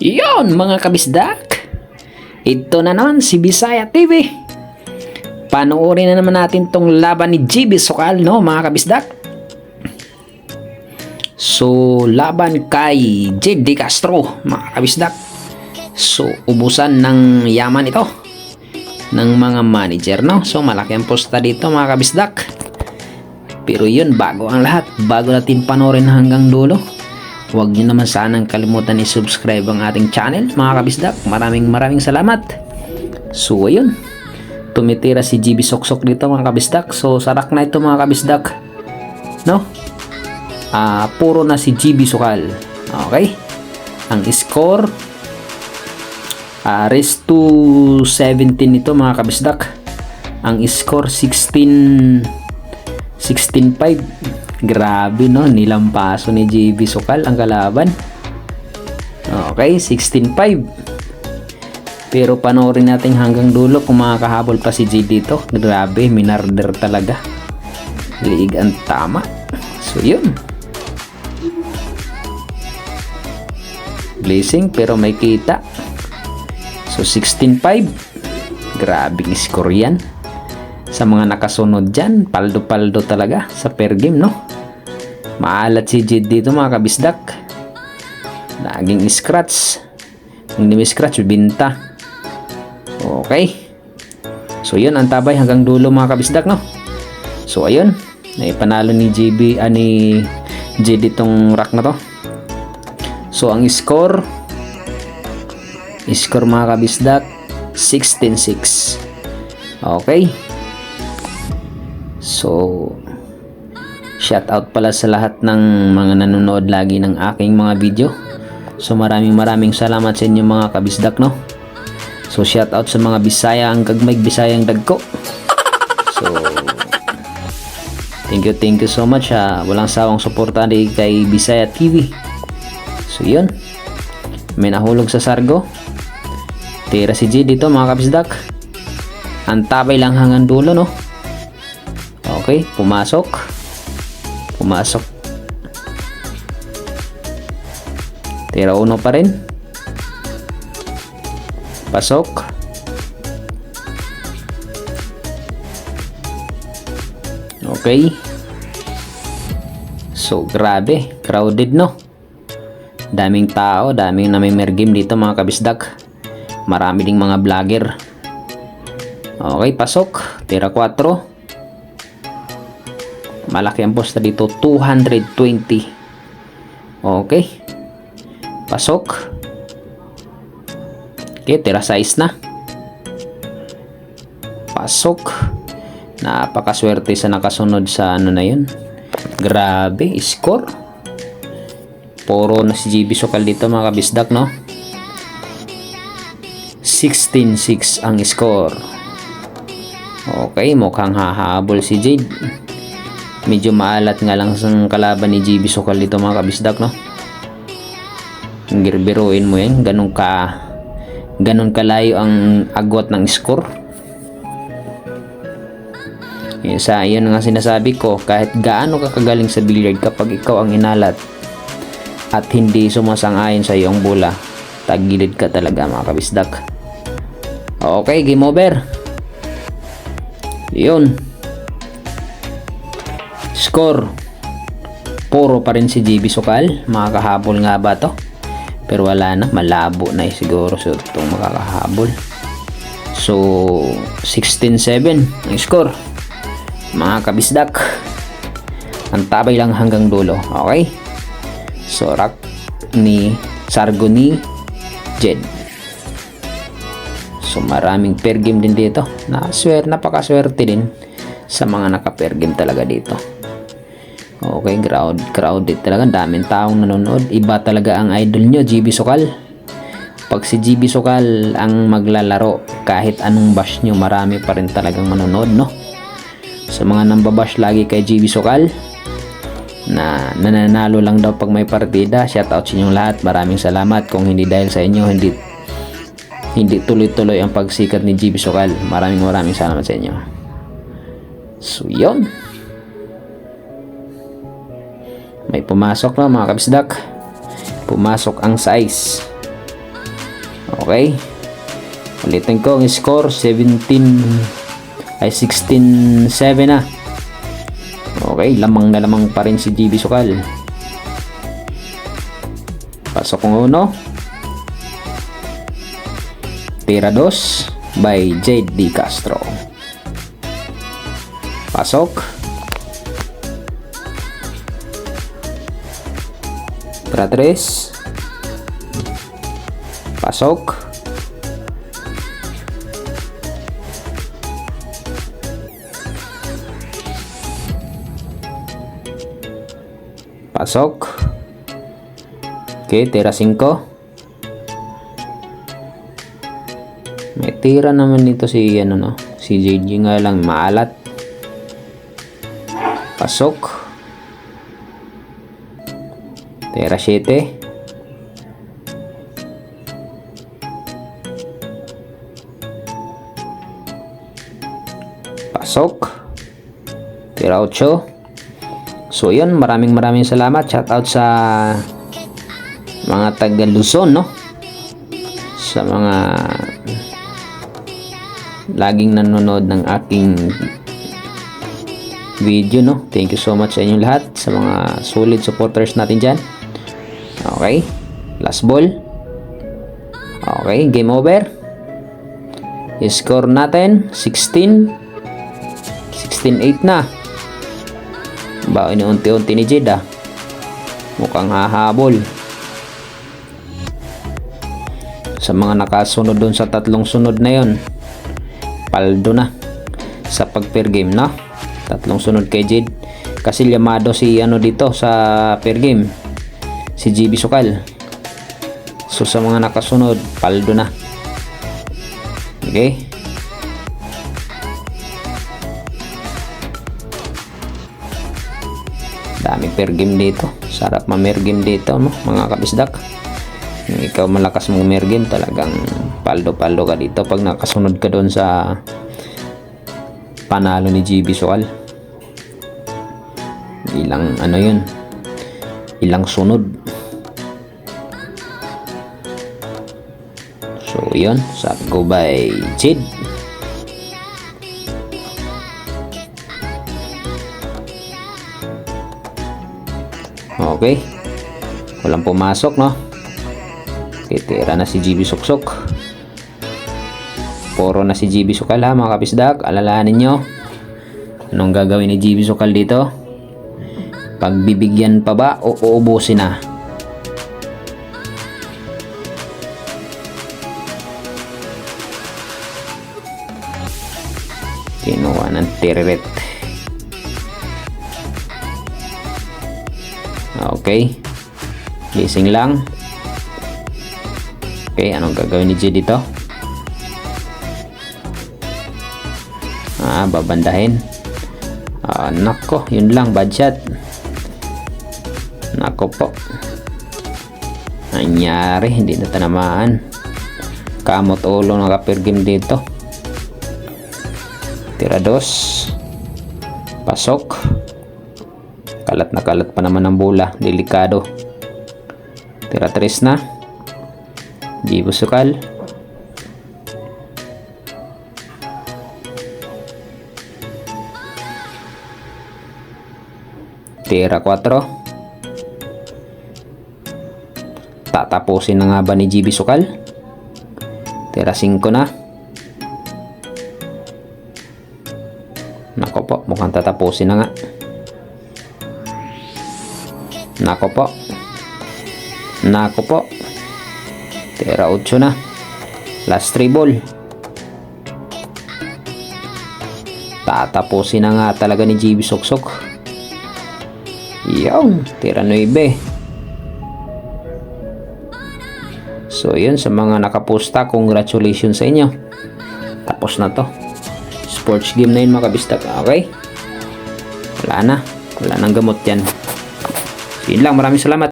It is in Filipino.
Yon mga kabisdak, ito na naman si Bisaya TV. Panoorin na naman natin tong laban ni GB Sokal, no mga kabisdak. So laban kay Jed De Castro mga kabisdak. So ubusan ng yaman ito ng mga manager, no. So malaki ang posta dito mga kabisdak. Pero yun, bago ang lahat, bago natin panoorin hanggang dulo, huwag nyo naman sanang kalimutan i-subscribe ang ating channel mga kabisdak. Maraming salamat. So ayun, tumitira si GB Soksok dito mga kabisdak. So sarak na ito mga kabisdak, no. Puro na si GB Sokal. Okay, ang score raised to 17 ito mga kabisdak. Ang score 16-5. Grabe, no, nilampaso ni GB Sokal ang kalaban. Okay, 16-5. Pero panoorin natin hanggang dulo kung makakahabol pa si G dito. Grabe, minarder talaga. Liig ang tama. So yun, blessing pero may kita. So 16-5. Grabing score yan. Sa mga nakasunod dyan, paldo-paldo talaga sa per game, no. Maalat si Jed dito mga kabisdak. Laging scratch. Kung hindi scratch, binta. Okay, so yun ang tabay hanggang dulo mga kabisdak, no. So ayun, naipanalo ni GB ni Jed itong rack na to. So ang score mga kabisdak 16-6. Okay, so shout out pala sa lahat ng mga nanonood lagi ng aking mga video. So maraming salamat sa inyo mga kabisdak, no. So shout out sa mga Bisaya ang gagmay, Bisayang dagko. So thank you so much. Walang sawang suporta kay Bisaya TV. So yun, may nahulog sa sargo. Tira si G dito mga kabisdak. Ang tabay lang hanggang dulo, no. Okay, pumasok. Tira uno pa rin. Pasok. Okay. So grabe, crowded, no. Daming tao, daming namimergim dito mga kabisdak. Marami ding mga vlogger. Okay, pasok. Tira 4. Malaki ang posta dito, 220. Okay, pasok. Okay, tira 6 na. Pasok. Napakaswerte sa nakasunod sa ano na yun. Grabe, score. Puro na si GB Sokal dito mga kabisdak, no. 16-6 ang score. Okay, mukhang hahabol si Jade. Medyo maalat nga lang sa kalaban ni GB Sokal dito mga kabisdak, no. Girbiruin mo yan, ganun kalayo ang agwat ng score. Yun nga sinasabi ko, kahit gaano ka kagaling sa billiard, kapag ikaw ang inalat at hindi sumasang-ayon sa iyong bola, tagilid ka talaga mga kabisdak. Okay, game over. Yun, score puro pa rin si GB Sokal. Makakahabol nga ba to? Pero wala na, malabo na siguro so itong makakahabol. So 16-7 ang score mga kabisdak. Ang tabay lang hanggang dulo. Okay, so rack ni sargo ni Jed. So maraming per game din dito. Napakaswerte din sa mga naka per game talaga dito. Okay, crowded talaga. Daming taong nanonood. Iba talaga ang idol nyo, GB Sokal. Pag si GB Sokal ang maglalaro, kahit anong bash nyo, marami pa rin talagang manonood, no. Sa mga nambabash lagi kay GB Sokal na nananalo lang daw pag may partida, shout out sa inyong lahat. Maraming salamat. Kung hindi dahil sa inyo, hindi tuloy-tuloy ang pagsikat ni GB Sokal. Maraming salamat sa inyo. So yun, may pumasok na mga kabisdak. Pumasok ang size. Okay. Ulitin ko ang score 16-7 na. Okay, lamang na lamang pa rin si GB Sukal. Pasok ng uno. Tira 2 by Jade D. Castro. Pasok. Tira 3. Pasok. Pasok. Okay, tira 5. May tira naman dito si si JJ nga lang maalat. Pasok. Tira 7. Pasok. Tira 8. So yun, maraming salamat. Shout out sa mga taga Luzon, no? Sa mga laging nanonood ng aking video, no? Thank you so much sa inyong lahat, sa mga solid supporters natin dyan. Okay, last ball. Okay, game over. Score natin 16-8 na. Ba, unti-unti ni Jade, mukhang hahabol. Sa mga nakasunod dun sa 3 sunod na yon, paldo na sa pag per game, no? 3 sunod kay Jade, kasi llamado si dito sa per game, si GB Sukal. So sa mga nakasunod, paldo na. Okay, daming per game dito. Sarap ma-mer game dito, no? Mga kabisdak, kung ikaw malakas mong mer game, talagang paldo ka dito pag nakasunod ka doon sa panalo ni GB Sukal. Ilang yun, ilang sunod. So yun, sabi ko by Jade. Okay, walang pumasok, no? Okay, tira na si GB Suksok. Puro na si GB Sukal, ha, mga kapisdak. Alalahanin nyo anong gagawin ni GB Sukal dito. Pagbibigyan pa ba o uubusin na? Kinuha ng tiriret. Okay, gising lang. Okay, anong gagawin ni Jade dito? Babandahin. Nako, yun lang, bad shot. Nako po, nangyari, hindi na tanamaan. Kamot ulo naka-per game dito. Tira 2. Pasok. Kalat na kalat pa naman ang bola, delikado. Tira 3 na. GB Sukal. Tira 4. Tatapusin na nga ba ni GB Sukal? Tira 5 na. Nako po, mukhang tatapusin na nga. Nako po. Nako po. Tira 8 na. Last 3 ball. Tatapusin na nga talaga ni GB Suksok. Yun, tira 9. So yun, sa mga nakaposta, congratulations sa inyo. Tapos na to. Sports game na yun, mga kabistak. Okay, wala nang gamot yan. Yun lang, maraming salamat.